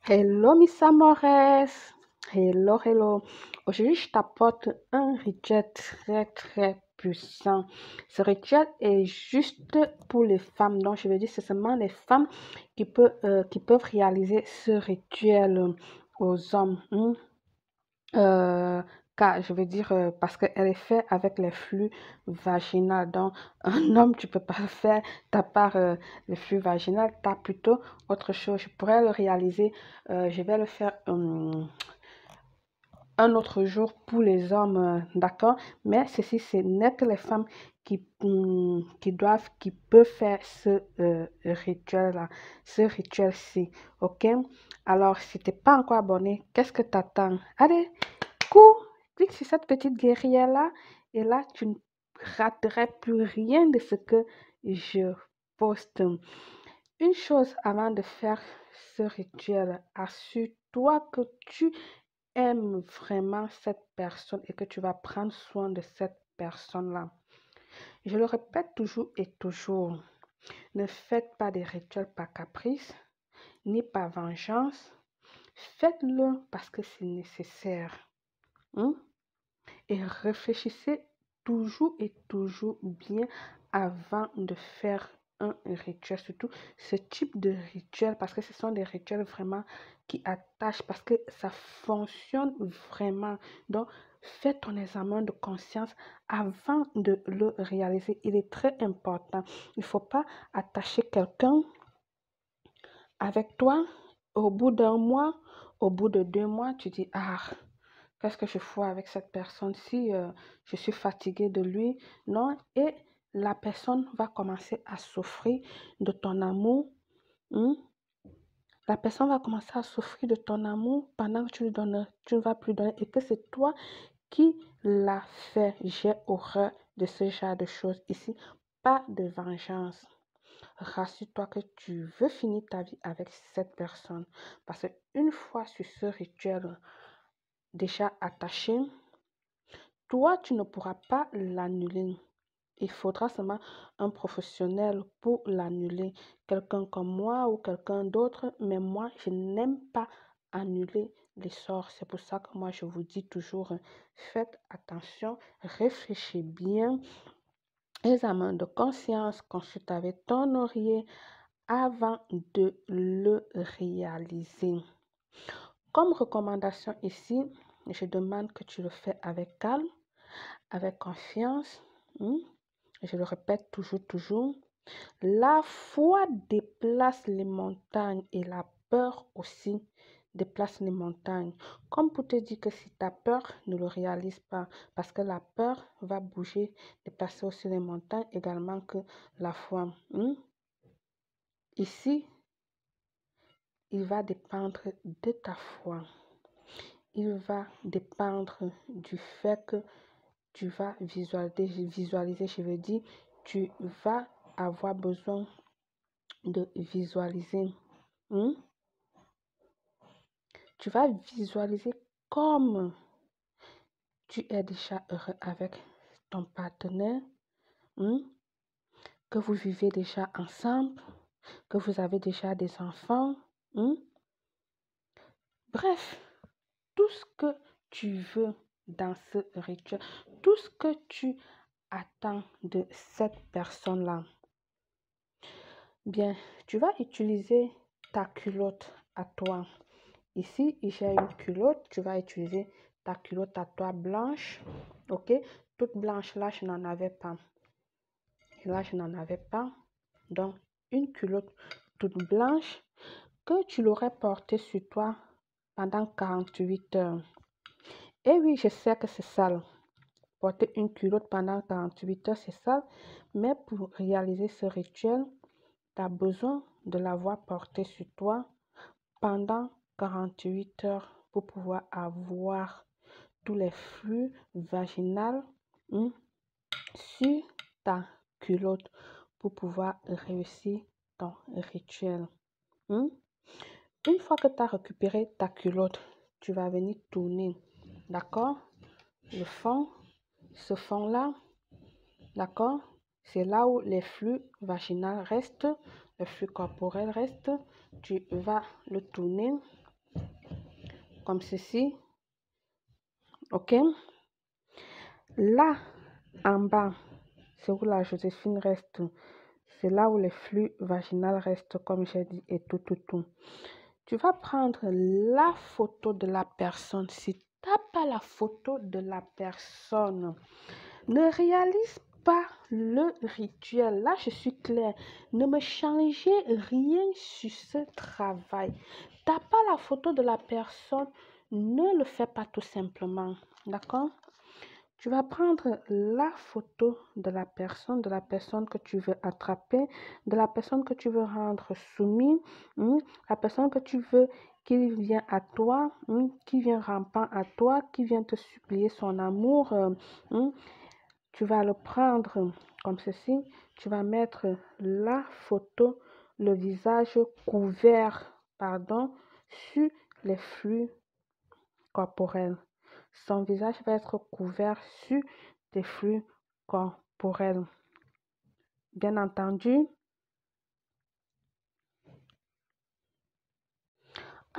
Hello, Miss Amores. Hello, hello. Aujourd'hui, je t'apporte un rituel très, très puissant. Ce rituel est juste pour les femmes. Donc, je veux dire, c'est seulement les femmes qui peuvent réaliser ce rituel aux hommes. Euh, Car je veux dire, parce qu'elle est faite avec les flux vaginaux. Donc, un homme, tu peux pas le faire, t'as pas le flux vaginal, t'as plutôt autre chose. Je pourrais le réaliser, je vais le faire un autre jour pour les hommes, d'accord? Mais ceci, ce n'est que les femmes qui peuvent faire ce rituel-là, ce rituel-ci, ok? Alors, si t'es pas encore abonné, qu'est-ce que t'attends? Allez! Clique sur cette petite guerrière-là et là, tu ne raterais plus rien de ce que je poste. Une chose avant de faire ce rituel, assure-toi que tu aimes vraiment cette personne et que tu vas prendre soin de cette personne-là. Je le répète toujours et toujours, ne faites pas des rituels par caprice, ni par vengeance. Faites-le parce que c'est nécessaire. Hein? Et réfléchissez toujours et toujours bien avant de faire un rituel, surtout ce type de rituel, parce que ce sont des rituels vraiment qui attachent, parce que ça fonctionne vraiment. Donc, fais ton examen de conscience avant de le réaliser. Il est très important. Il ne faut pas attacher quelqu'un avec toi. Au bout d'un mois, au bout de 2 mois, tu dis, ah, qu'est-ce que je fais avec cette personne si je suis fatiguée de lui? Non, et la personne va commencer à souffrir de ton amour. Hein? La personne va commencer à souffrir de ton amour pendant que tu lui donnes, tu ne vas plus donner et que c'est toi qui l'as fait. J'ai horreur de ce genre de choses ici. Pas de vengeance. Rassure-toi que tu veux finir ta vie avec cette personne. Parce qu'une fois sur ce rituel déjà attaché, toi, tu ne pourras pas l'annuler. Il faudra seulement un professionnel pour l'annuler. Quelqu'un comme moi ou quelqu'un d'autre. Mais moi, je n'aime pas annuler les sorts. C'est pour ça que moi, je vous dis toujours, faites attention, réfléchissez bien. Examen de conscience, consulte avec ton oreiller avant de le réaliser. Comme recommandation ici, je demande que tu le fais avec calme, avec confiance. Je le répète toujours. La foi déplace les montagnes et la peur aussi déplace les montagnes. Comme pour te dire que si tu as peur, ne le réalise pas. Parce que la peur va bouger, déplacer aussi les montagnes également que la foi. Ici, il va dépendre de ta foi. Il va dépendre du fait que tu vas visualiser, je veux dire, tu vas avoir besoin de visualiser. Tu vas visualiser comme tu es déjà heureux avec ton partenaire, que vous vivez déjà ensemble, que vous avez déjà des enfants. Bref, tout ce que tu veux dans ce rituel, tout ce que tu attends de cette personne-là. Bien, tu vas utiliser ta culotte à toi. Ici, j'ai une culotte. Tu vas utiliser ta culotte à toi blanche. Ok? Toute blanche, là, je n'en avais pas. Là, je n'en avais pas. Donc, une culotte toute blanche que tu l'aurais portée sur toi pendant 48 heures. Et oui, je sais que c'est sale. Porter une culotte pendant 48 heures, c'est sale. Mais pour réaliser ce rituel, tu as besoin de l'avoir portée sur toi pendant 48 heures pour pouvoir avoir tous les flux vaginaux sur ta culotte pour pouvoir réussir ton rituel. Une fois que tu as récupéré ta culotte, tu vas venir tourner, d'accord? Le fond, ce fond-là, d'accord? C'est là où les flux vaginaux restent, les flux corporels restent. Tu vas le tourner comme ceci. Ok? Là, en bas, c'est où la Joséphine reste. C'est là où les flux vaginal restent, comme j'ai dit, et tout. Tu vas prendre la photo de la personne. Si tu n'as pas la photo de la personne, ne réalise pas le rituel. Là, je suis claire. Ne me changez rien sur ce travail. Tu n'as pas la photo de la personne, ne le fais pas tout simplement. D'accord? Tu vas prendre la photo de la personne que tu veux attraper, de la personne que tu veux rendre soumise, la personne que tu veux qu'il vienne à toi, qui vient rampant à toi, qui vient te supplier son amour. Tu vas le prendre comme ceci. Tu vas mettre la photo, le visage couvert, sur les flux corporels. Son visage va être couvert sur des flux corporels. Bien entendu.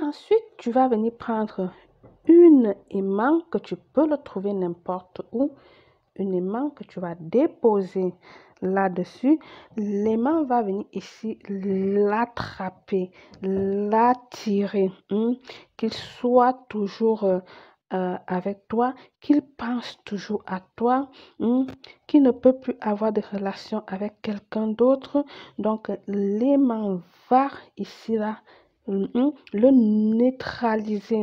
Ensuite, tu vas venir prendre une aimant que tu peux le trouver n'importe où. Une aimant que tu vas déposer là-dessus. L'aimant va venir ici l'attraper, l'attirer. Qu'il soit toujours avec toi, qu'il pense toujours à toi, qu'il ne peut plus avoir de relation avec quelqu'un d'autre. Donc, l'aimant va ici, là, le neutraliser.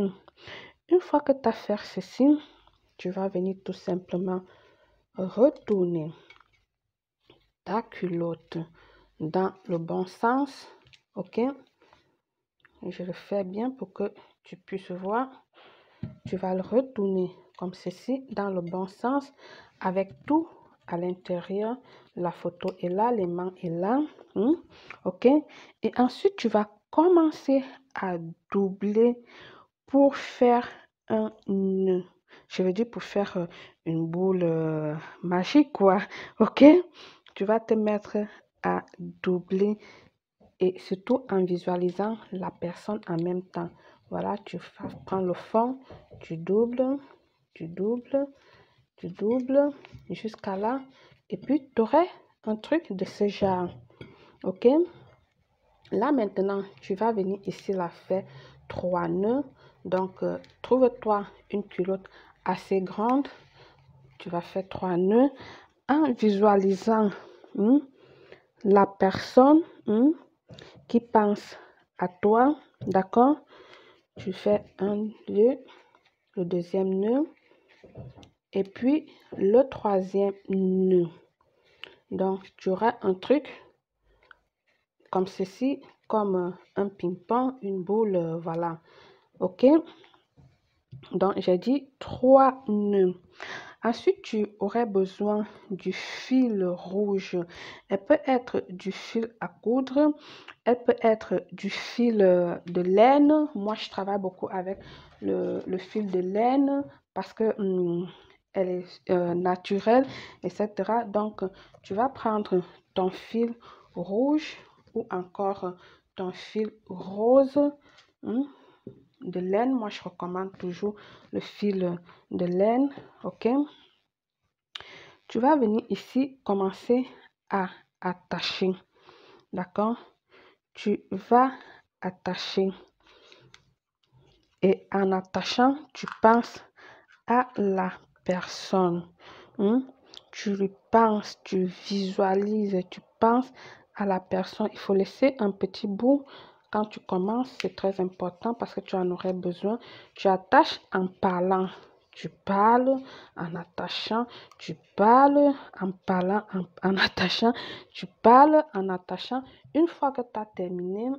Une fois que tu as fait ceci, tu vas venir tout simplement retourner ta culotte dans le bon sens. Ok? Je le fais bien pour que tu puisses voir. Tu vas le retourner comme ceci dans le bon sens avec tout à l'intérieur. La photo est là, l'aimant est là. Ok? Et ensuite, tu vas commencer à doubler pour faire un nœud. Je veux dire pour faire une boule magique, quoi. Ok? Tu vas te mettre à doubler et surtout en visualisant la personne en même temps. Voilà, tu prends le fond, tu doubles jusqu'à là. Et puis, tu aurais un truc de ce genre. Ok? Là, maintenant, tu vas venir ici la faire 3 nœuds. Donc, trouve-toi une culotte assez grande. Tu vas faire 3 nœuds en visualisant la personne qui pense à toi. D'accord? Tu fais un nœud, le deuxième nœud et puis le troisième nœud. Donc, tu auras un truc comme ceci, comme un ping-pong, une boule, voilà. Ok? Donc, j'ai dit 3 nœuds. Ensuite, tu aurais besoin du fil rouge. Elle peut être du fil à coudre. Elle peut être du fil de laine. Moi, je travaille beaucoup avec le fil de laine parce que elle est naturelle, etc. Donc, tu vas prendre ton fil rouge ou encore ton fil rose. De laine, moi je recommande toujours le fil de laine. Ok, tu vas venir ici commencer à attacher. D'accord, tu vas attacher et en attachant tu penses à la personne. Tu lui penses, tu visualises, tu penses à la personne. Il faut laisser un petit bout quand tu commences, c'est très important parce que tu en aurais besoin. Tu attaches en parlant. Tu parles en attachant, tu parles en parlant, en attachant, tu parles en attachant. Une fois que tu as terminé,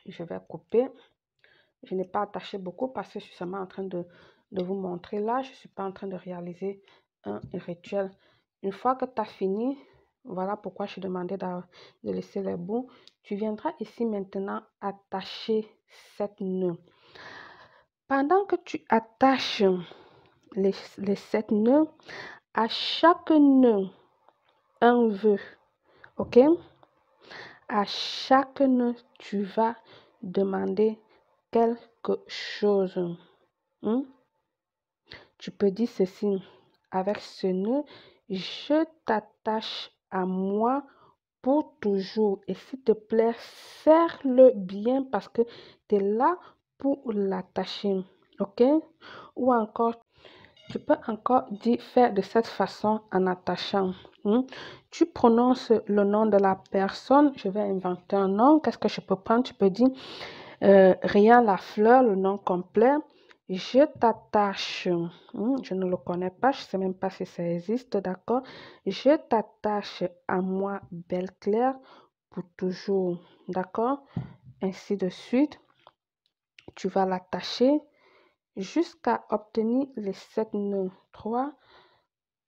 je vais couper. Je n'ai pas attaché beaucoup parce que je suis seulement en train de vous montrer là. Je ne suis pas en train de réaliser un rituel. Une fois que tu as fini, voilà pourquoi je demandais de laisser les bouts. Tu viendras ici maintenant attacher cette nœud. Pendant que tu attaches les 7 nœuds, à chaque nœud, un vœu. Ok? À chaque nœud, tu vas demander quelque chose. Hmm? Tu peux dire ceci avec ce nœud, je t'attache à moi pour toujours. Et s'il te plaît, serre-le bien parce que tu es là pour l'attacher. OK? Ou encore, tu peux encore dire, faire de cette façon en attachant. Tu prononces le nom de la personne. Je vais inventer un nom. Qu'est-ce que je peux prendre? Tu peux dire Rien Lafleur, le nom complet. Je t'attache. Je ne le connais pas. Je ne sais même pas si ça existe. D'accord? Je t'attache à moi, Belle Claire, pour toujours. D'accord? Ainsi de suite. Tu vas l'attacher jusqu'à obtenir les 7 nœuds. 3,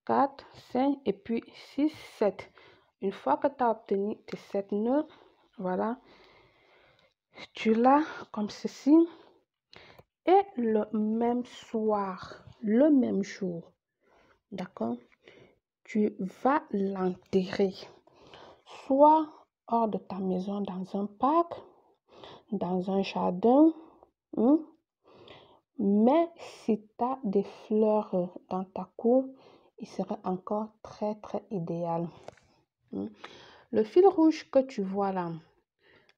4, 5 et puis 6, 7. Une fois que tu as obtenu tes 7 nœuds, voilà, tu l'as comme ceci. Et le même soir, le même jour, d'accord, tu vas l'enterrer, soit hors de ta maison, dans un parc, dans un jardin, mais si tu as des fleurs dans ta cour, il serait encore très, très idéal. Le fil rouge que tu vois là,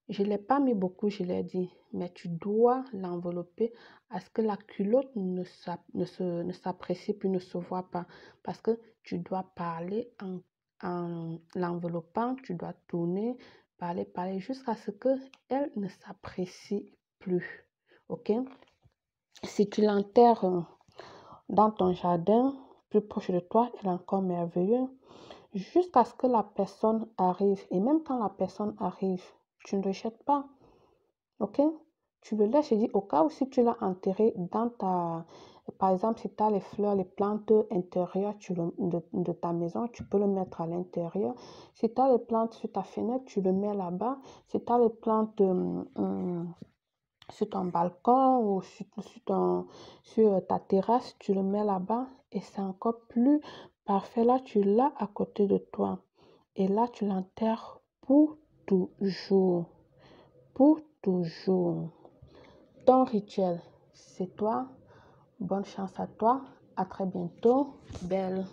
je ne l'ai pas mis beaucoup, je l'ai dit, mais tu dois l'envelopper à ce que la culotte ne s'apprécie plus, ne se voit pas. Parce que tu dois parler en l'enveloppant, tu dois tourner, parler, jusqu'à ce qu'elle ne s'apprécie plus. OK? Si tu l'enterres dans ton jardin, plus proche de toi, elle est encore merveilleuse. Jusqu'à ce que la personne arrive. Et même quand la personne arrive, tu ne le jettes pas. OK? Tu le laisses, je dis, au cas où si tu l'as enterré dans ta... Par exemple, si tu as les fleurs, les plantes intérieures de ta maison, tu peux le mettre à l'intérieur. Si tu as les plantes sur ta fenêtre, tu le mets là-bas. Si tu as les plantes sur ton balcon ou sur ta terrasse, tu le mets là-bas. Et c'est encore plus parfait. Là, tu l'as à côté de toi. Et là, tu l'enterres pour toujours. Pour toujours. Ton rituel, c'est toi. Bonne chance à toi. À très bientôt. Belle.